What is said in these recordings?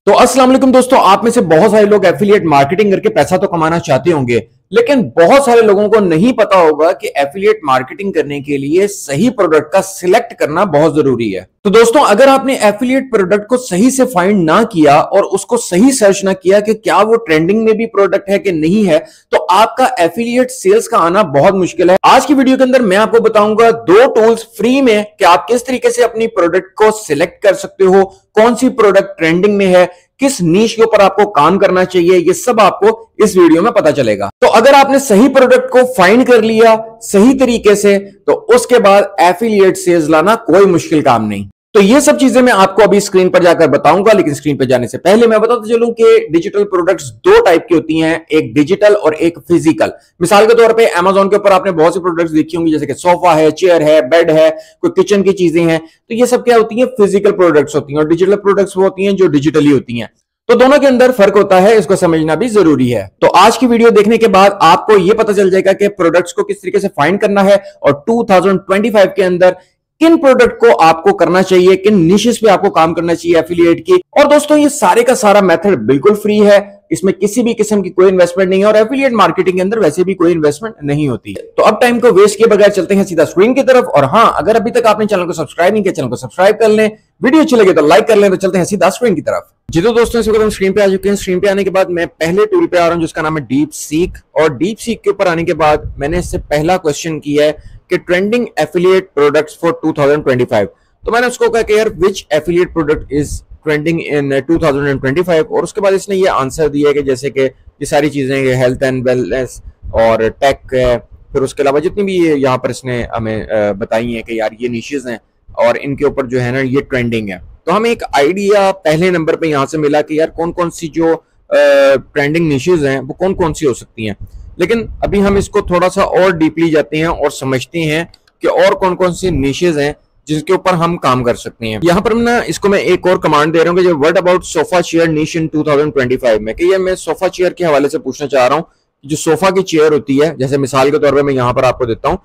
तो अस्सलाम वालेकुम दोस्तों, आप में से बहुत सारे लोग एफिलिएट मार्केटिंग करके पैसा तो कमाना चाहते होंगे, लेकिन बहुत सारे लोगों को नहीं पता होगा कि एफिलिएट मार्केटिंग करने के लिए सही प्रोडक्ट का सिलेक्ट करना बहुत जरूरी है। तो दोस्तों, अगर आपने एफिलिएट प्रोडक्ट को सही से फाइंड ना किया और उसको सही सर्च ना किया कि क्या वो ट्रेंडिंग में भी प्रोडक्ट है कि नहीं है, तो आपका एफिलिएट सेल्स का आना बहुत मुश्किल है। आज की वीडियो के अंदर मैं आपको बताऊंगा दो टूल्स फ्री में कि आप किस तरीके से अपनी प्रोडक्ट को सिलेक्ट कर सकते हो, कौन सी प्रोडक्ट ट्रेंडिंग में है, किस नीश के ऊपर आपको काम करना चाहिए, ये सब आपको इस वीडियो में पता चलेगा। तो अगर आपने सही प्रोडक्ट को फाइंड कर लिया सही तरीके से, तो उसके बाद एफिलिएट सेल्स लाना कोई मुश्किल काम नहीं। तो ये सब चीजें मैं आपको अभी स्क्रीन पर जाकर बताऊंगा, लेकिन स्क्रीन पर जाने से पहले मैं बताता चलूं कि डिजिटल प्रोडक्ट्स दो टाइप की होती हैं, एक डिजिटल और एक फिजिकल। मिसाल के तौर पे अमेज़न के ऊपर आपने बहुत सी प्रोडक्ट्स देखी होंगी, जैसे कि सोफा है, चेयर है, बेड है, कोई किचन की चीजें हैं। तो ये सब क्या होती है, फिजिकल प्रोडक्ट्स होती हैं, और डिजिटल प्रोडक्ट्स वो होती हैं जो डिजिटली होती हैं। तो दोनों के अंदर फर्क होता है, इसको समझना भी जरूरी है। तो आज की वीडियो देखने के बाद आपको यह पता चल जाएगा कि प्रोडक्ट्स को किस तरीके से फाइंड करना है और 2025 के अंदर किन प्रोडक्ट को आपको करना चाहिए, किन निशेस पे आपको काम करना चाहिए एफिलिएट की। और दोस्तों, ये सारे का सारा मेथड बिल्कुल फ्री है, इसमें किसी भी किस्म की कोई इन्वेस्टमेंट नहीं है, और एफिलिएट मार्केटिंग के अंदर वैसे भी कोई इन्वेस्टमेंट नहीं होती है। तो अब टाइम को वेस्ट किए बगैर चलते हैं सीधा स्क्रीन की तरफ। और हाँ, अगर अभी तक आपने चैनल को सब्सक्राइब नहीं किया, चैनल को सब्सक्राइब कर लें, वीडियो अच्छी लगे तो लाइक कर लें। तो चलते हैं सीधा स्क्रीन की तरफ। जी तो दोस्तों, इस वक्त हम स्क्रीन पे आ चुके हैं। स्क्रीन पे आने के बाद मैं पहले टूल पे आ रहा हूं जिसका नाम है डीप सीक, और डीप सीक के ऊपर आने के बाद मैंने इससे पहला क्वेश्चन किया है कि ट्रेंडिंग एफिलिएट प्रोडक्ट्स फॉर 2025। तो मैंने उसको कहा कि यार which affiliate product is trending in 2025, और उसके बाद इसने ये आंसर दिया है कि जैसे कि ये सारी चीजें हेल्थ एंड वेलनेस और टेक है, फिर उसके अलावा जितनी भी ये यहाँ पर इसने हमें बताई है कि यार ये निशेज हैं और इनके ऊपर जो है ना ये ट्रेंडिंग है। तो हमें एक आइडिया पहले नंबर पे यहाँ से मिला कि यार कौन कौन सी जो ट्रेंडिंग निशेज हैं वो कौन कौन सी हो सकती हैं। लेकिन अभी हम इसको थोड़ा सा और डीपली जाते हैं और समझते हैं कि और कौन कौन सी निशेज हैं जिसके ऊपर हम काम कर सकते हैं। यहाँ पर ना इसको मैं एक और कमांड दे रहा हूँ कि जो वर्ड अबाउट सोफा चेयर निश इन 2025 में, कि ये मैं सोफा चेयर के हवाले से पूछना चाह रहा हूँ। जो सोफा की चेयर होती है, जैसे मिसाल के तौर पे मैं यहाँ पर आपको देता हूँ,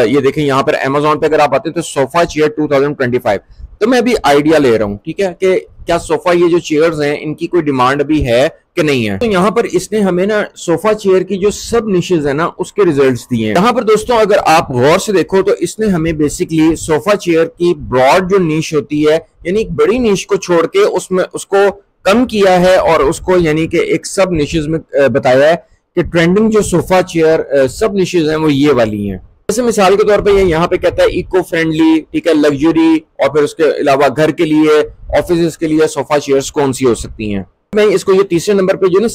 ये देखें यहाँ पर अमेज़न पे अगर आप आते हैं तो सोफा चेयर 2025। तो मैं अभी आइडिया ले रहा हूँ, ठीक है, कि क्या सोफा ये जो चेयर्स हैं इनकी कोई डिमांड भी है कि नहीं है। तो यहाँ पर इसने हमें ना सोफा चेयर की जो सब निशेज है ना उसके रिजल्ट्स दिए हैं। यहाँ पर दोस्तों अगर आप गौर से देखो तो इसने हमें बेसिकली सोफा चेयर की ब्रॉड जो निश होती है, यानी एक बड़ी निश को छोड़ के उसमें उसको कम किया है और उसको यानी कि एक सब निशेज में बताया है कि ट्रेंडिंग जो सोफा चेयर सब निशेज हैं वो ये वाली हैं। जैसे मिसाल के तौर पे ये यहाँ पे कहता है इको फ्रेंडली, ठीक है, लग्जरी, और फिर उसके अलावा घर के लिए, ऑफिस के लिए सोफा चेयर्स कौन सी हो सकती हैं। मैं इसको ये तीसरे नंबर पे जो ना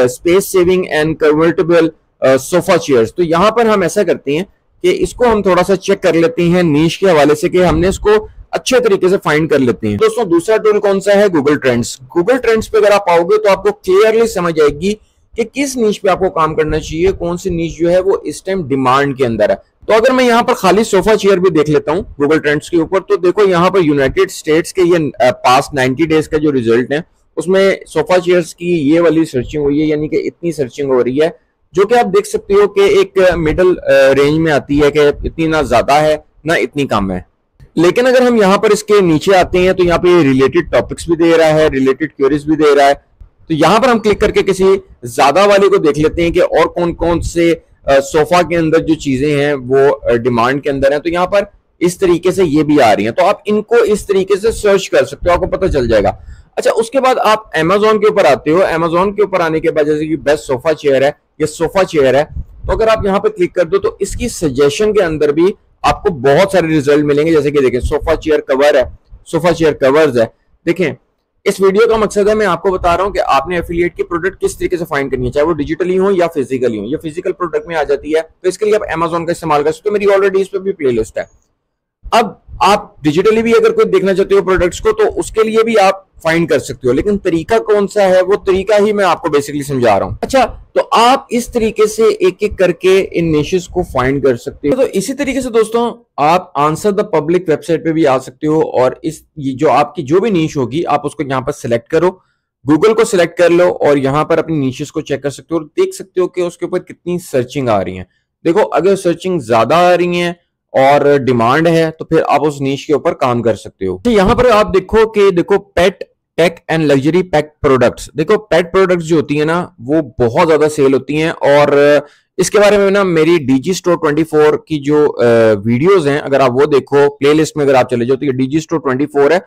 space saving and convertible sofa chairs, तो यहाँ पर हम ऐसा करते हैं कि इसको हम थोड़ा सा चेक कर लेते हैं नीश के हवाले से, कि हमने इसको अच्छे तरीके से फाइंड कर लेते हैं। दोस्तों दूसरा टूल कौन सा है, गूगल ट्रेंड्स। गूगल ट्रेंड्स पे अगर आप आओगे तो आपको क्लियरली समझ आएगी कि किस नीश पे आपको काम करना चाहिए, कौन सी नीश जो है वो इस टाइम डिमांड के अंदर है। तो अगर मैं यहाँ पर खाली सोफा चेयर भी देख लेता हूँ गूगल ट्रेंड्स के ऊपर, तो देखो यहाँ पर यूनाइटेड स्टेट्स के ये पास्ट 90 डेज का जो रिजल्ट है उसमें सोफा चेयर्स की ये वाली सर्चिंग हुई है, यानी कि इतनी सर्चिंग हो रही है, जो कि आप देख सकते हो कि एक मिडल रेंज में आती है, कि इतनी ना ज्यादा है ना इतनी कम है। लेकिन अगर हम यहाँ पर इसके नीचे आते हैं तो यहाँ पे रिलेटेड टॉपिक्स भी दे रहा है, रिलेटेड क्वेरीज भी दे रहा है। तो यहाँ पर हम क्लिक करके किसी ज्यादा वाले को देख लेते हैं कि और कौन कौन से सोफा के अंदर जो चीजें हैं वो डिमांड के अंदर हैं। तो यहाँ पर इस तरीके से ये भी आ रही हैं, तो आप इनको इस तरीके से सर्च कर सकते हो, आपको पता चल जाएगा। अच्छा, उसके बाद आप अमेज़न के ऊपर आते हो। अमेज़न के ऊपर आने के बाद जैसे कि बेस्ट सोफा चेयर है, ये सोफा चेयर है, तो अगर आप यहाँ पे क्लिक कर दो तो इसकी सजेशन के अंदर भी आपको बहुत सारे रिजल्ट मिलेंगे। जैसे कि देखें सोफा चेयर कवर है, सोफा चेयर कवर्स है। देखें, इस वीडियो का मकसद है मैं आपको बता रहा हूं कि आपने एफिलिएट की प्रोडक्ट किस तरीके से फाइंड करनी है, चाहे वो डिजिटली हो या फिजिकली हो। ये फिजिकल प्रोडक्ट में आ जाती है, तो इसके लिए आप अमेज़न का इस्तेमाल कर सकते हो। मेरी ऑलरेडी इस पे भी प्लेलिस्ट है। अब आप डिजिटली भी अगर कोई देखना चाहते हो प्रोडक्ट्स को तो उसके लिए भी आप फाइंड कर सकते हो, लेकिन तरीका कौन सा है वो तरीका ही मैं आपको बेसिकली समझा रहा हूं। अच्छा, तो आप इस तरीके से एक एक करके इन निशेस को फाइंड कर सकते हो। तो इसी तरीके से दोस्तों आप आंसर द पब्लिक वेबसाइट पे भी आ सकते हो, और इस जो आपकी जो भी नीश होगी आप उसको यहाँ पर सिलेक्ट करो, गूगल को सिलेक्ट कर लो और यहाँ पर अपनी निशेस को चेक कर सकते हो और देख सकते हो कि उसके ऊपर कितनी सर्चिंग आ रही है। देखो, अगर सर्चिंग ज्यादा आ रही है और डिमांड है तो फिर आप उस नीश के ऊपर काम कर सकते हो। तो यहाँ पर आप देखो कि देखो pet tech and luxury pet products. देखो पेट प्रोडक्ट्स जो होती है ना वो बहुत ज्यादा सेल होती हैं, और इसके बारे में ना मेरी डीजी स्टोर 24 की जो वीडियोस हैं अगर आप वो देखो, प्लेलिस्ट में अगर आप चले जाओ तो ये डीजी स्टोर 24 है,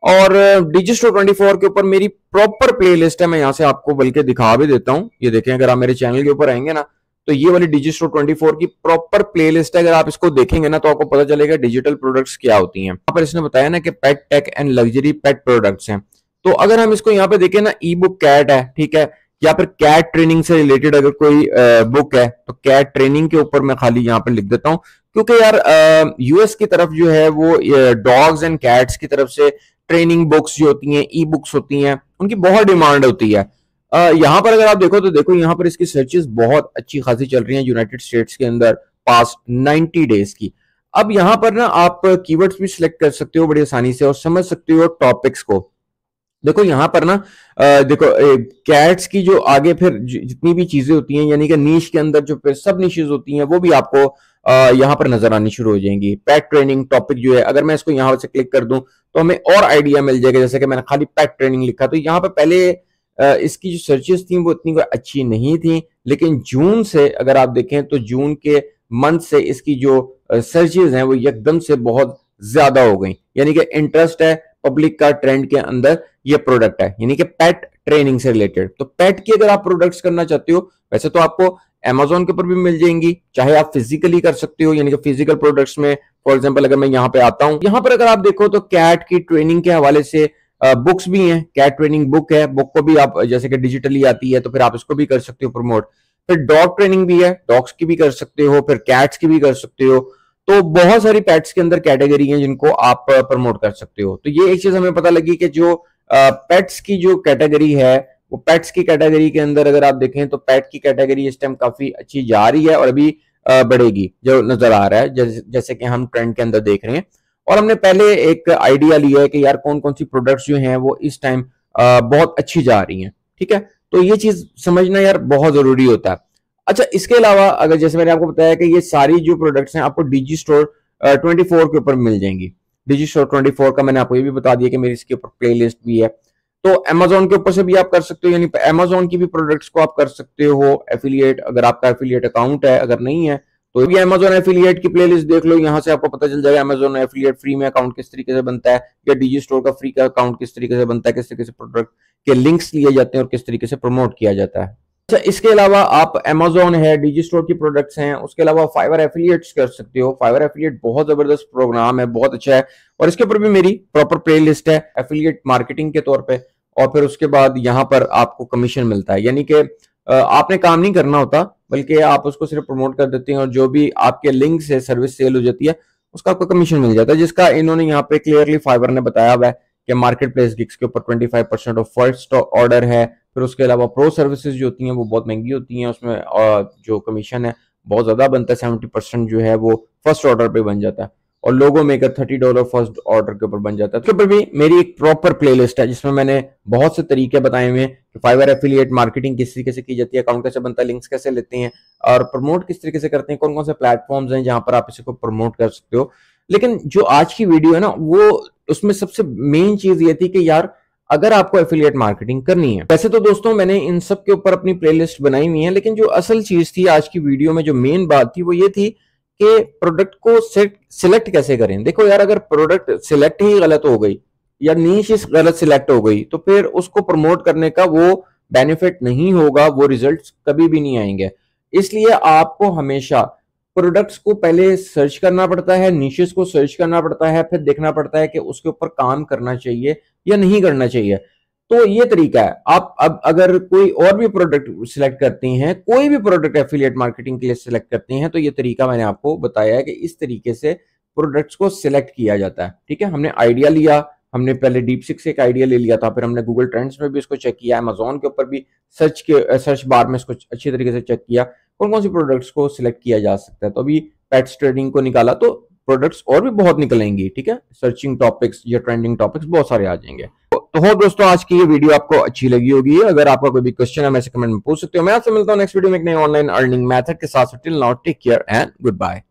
और डीजी स्टोर 24 के ऊपर मेरी प्रॉपर प्लेलिस्ट है। मैं यहां से आपको बल्कि दिखा भी देता हूं, ये देखें अगर आप मेरे चैनल के ऊपर आएंगे ना तो ये वाली डीजी स्टोर 24 की प्रॉपर प्लेलिस्ट है। अगर आप इसको देखेंगे ना तो आपको पता चलेगा डिजिटल प्रोडक्ट्स क्या होती हैं। यहाँ पर इसने बताया ना कि pet tech and luxury pet products हैं, तो अगर हम इसको यहाँ पे देखें ना, ई बुक कैट है, ठीक है, या फिर कैट ट्रेनिंग से रिलेटेड अगर कोई बुक है तो कैट ट्रेनिंग के ऊपर मैं खाली यहाँ पे लिख देता हूँ, क्योंकि यार यूएस की तरफ जो है वो डॉग्स एंड कैट्स की तरफ से ट्रेनिंग बुक्स जो होती हैं, ई बुक्स होती हैं, उनकी बहुत डिमांड होती है। यहाँ पर अगर आप देखो तो देखो यहाँ पर इसकी सर्चेस बहुत अच्छी खासी चल रही हैं यूनाइटेड स्टेट्स के अंदर पास्ट 90 डेज की। अब यहाँ पर ना आप कीवर्ड्स भी सिलेक्ट कर सकते हो बड़ी आसानी से और समझ सकते हो टॉपिक्स को। देखो यहाँ पर ना देखो कैट्स की जो आगे फिर जितनी भी चीजें होती हैं, यानी कि नीश के अंदर जो फिर सब नीशेस होती हैं वो भी आपको यहाँ पर नजर आनी शुरू हो जाएंगी। पेट ट्रेनिंग टॉपिक जो है, अगर मैं इसको यहाँ से क्लिक कर दूं तो हमें और आइडिया मिल जाएगा। जैसे कि मैंने खाली पेट ट्रेनिंग लिखा, तो यहाँ पर पहले इसकी जो सर्चेस थी वो इतनी अच्छी नहीं थी, लेकिन जून से अगर आप देखें तो जून के मंथ से इसकी जो सर्चेस हैं वो एकदम से बहुत ज्यादा हो गई, यानी कि इंटरेस्ट है पब्लिक का ट्रेंड के अंदर ये प्रोडक्ट है, यानी कि पेट ट्रेनिंग से रिलेटेड। तो पेट की अगर आप प्रोडक्ट्स करना चाहते हो, वैसे तो आपको अमेजोन के ऊपर भी मिल जाएंगी, चाहे आप फिजिकली कर सकते हो, यानी कि फिजिकल प्रोडक्ट्स में फॉर एग्जांपल अगर मैं यहाँ पे आता हूँ, यहाँ पर अगर आप देखो तो कैट की ट्रेनिंग के हवाले से बुक्स भी हैं, कैट ट्रेनिंग बुक है, बुक को भी आप जैसे कि डिजिटली आती है तो फिर आप इसको भी कर सकते हो प्रमोट। फिर डॉग ट्रेनिंग भी है, डॉग्स की भी कर सकते हो, फिर कैट्स की भी कर सकते हो। तो बहुत सारी पेट्स के अंदर कैटेगरी हैं जिनको आप प्रमोट कर सकते हो। तो ये एक चीज हमें पता लगी कि जो पेट्स की जो कैटेगरी है वो पेट्स की कैटेगरी के अंदर अगर आप देखें तो पेट की कैटेगरी इस टाइम काफी अच्छी जा रही है और अभी बढ़ेगी जो नजर आ रहा है, जैसे कि हम ट्रेंड के अंदर देख रहे हैं। और हमने पहले एक आइडिया लिया है कि यार कौन कौन सी प्रोडक्ट्स जो हैं वो इस टाइम बहुत अच्छी जा रही हैं, ठीक है। तो ये चीज समझना यार बहुत जरूरी होता है। अच्छा, इसके अलावा अगर जैसे मैंने आपको बताया कि ये सारी जो प्रोडक्ट्स हैं आपको डीजी स्टोर 24 के ऊपर मिल जाएंगी। डीजी स्टोर 24 का मैंने आपको ये भी बता दिया कि मेरी इसके ऊपर प्लेलिस्ट भी है। तो अमेजोन के ऊपर से भी आप कर सकते हो, यानी अमेजोन की भी प्रोडक्ट्स को आप कर सकते हो एफिलिएट, अगर आपका एफिलिएट अकाउंट है। अगर नहीं है तो भी अमेजोन एफिलिएट की प्लेलिस्ट देख लो, यहाँ से आपको पता चल जाएगा अमेजोन एफिलिएट फ्री में अकाउंट किस तरीके से बनता है, या डीजी स्टोर का फ्री का अकाउंट किस तरीके से बनता है, किस तरीके से प्रोडक्ट के लिंक्स लिए जाते हैं और किस तरीके से प्रमोट किया जाता है। अच्छा, इसके अलावा आप अमेजोन है, डीजी स्टोर की प्रोडक्ट्स हैं, उसके अलावा फाइवर एफिलिएट्स कर सकते हो। फाइवर एफिलिएट बहुत जबरदस्त प्रोग्राम है, बहुत अच्छा है, और इसके ऊपर भी मेरी प्रॉपर प्लेलिस्ट है एफिलिएट मार्केटिंग के तौर पे। और फिर उसके बाद यहाँ पर आपको कमीशन मिलता है, यानी कि आपने काम नहीं करना होता बल्कि आप उसको सिर्फ प्रमोट कर देते हैं और जो भी आपके लिंक से सर्विस सेल हो जाती है उसका आपको कमीशन मिल जाता है, जिसका इन्होंने यहाँ पे क्लियरली फाइवर ने बताया हुआ है कि मार्केट प्लेस गिग्स के ऊपर 25% ऑफ फर्स्ट ऑर्डर है। फिर उसके अलावा प्रो सर्विसेज जो होती हैं वो बहुत महंगी होती हैं, उसमें जो कमीशन है बहुत ज्यादा बनता है, 70% जो है वो फर्स्ट ऑर्डर पे बन जाता है, और लोगो मेकर $30 फर्स्ट ऑर्डर के ऊपर बन जाता है। उसके ऊपर भी मेरी एक प्रॉपर प्लेलिस्ट है जिसमें मैंने बहुत से तरीके बताए हुए हैं कि फाइवर एफिलिएट मार्केटिंग किस तरीके से की जाती है, अकाउंट कैसे बनता है, लिंक्स कैसे लेते हैं और प्रमोट किस तरीके से करते हैं, कौन कौन से प्लेटफॉर्म्स हैं जहां पर आप इसे को प्रमोट कर सकते हो। लेकिन जो आज की वीडियो है ना वो उसमें सबसे मेन चीज ये थी कि यार अगर आपको एफिलिएट मार्केटिंग करनी है, वैसे तो दोस्तों मैंने इन सब के ऊपर अपनी प्लेलिस्ट बनाई हुई है, लेकिन जो असल चीज थी आज की वीडियो में, जो मेन बात थी वो ये थी कि प्रोडक्ट को सिलेक्ट कैसे करें। देखो यार, अगर प्रोडक्ट सिलेक्ट ही गलत हो गई या नीश गलत सिलेक्ट हो गई तो फिर उसको प्रमोट करने का वो बेनिफिट नहीं होगा, वो रिजल्ट्स कभी भी नहीं आएंगे। इसलिए आपको हमेशा प्रोडक्ट्स को पहले सर्च करना पड़ता है, निशेस को सर्च करना पड़ता है, फिर देखना पड़ता है कि उसके ऊपर काम करना चाहिए या नहीं करना चाहिए। तो ये तरीका है। आप अब अगर कोई और भी प्रोडक्ट सिलेक्ट करते हैं, कोई भी प्रोडक्ट एफिलिएट मार्केटिंग के लिए सिलेक्ट करते हैं, तो ये तरीका मैंने आपको बताया है कि इस तरीके से प्रोडक्ट्स को सिलेक्ट किया जाता है। ठीक है, हमने आइडिया लिया, हमने पहले डीपसीक से एक आइडिया ले लिया था, फिर हमने गूगल ट्रेंड्स में भी इसको चेक किया, अमेजोन के ऊपर भी सर्च बार में इसको अच्छी तरीके से चेक किया कौन कौन सी प्रोडक्ट्स को सिलेक्ट किया जा सकता है। तो अभी पेट्स ट्रेडिंग को निकाला तो प्रोडक्ट्स और भी बहुत निकलेंगी। ठीक है, सर्चिंग टॉपिक्स या ट्रेंडिंग टॉपिक्स बहुत सारे आ जाएंगे। तो हो दोस्तों, आज की ये वीडियो आपको अच्छी लगी होगी। अगर आपका कोई भी क्वेश्चन है, मैं कमेंट में पूछ सकते हो। मैं आपसे मिलता हूं नेक्स्ट वीडियो में एक नए ऑनलाइन अर्निंग मेथड के साथ। Till now take care and good bye.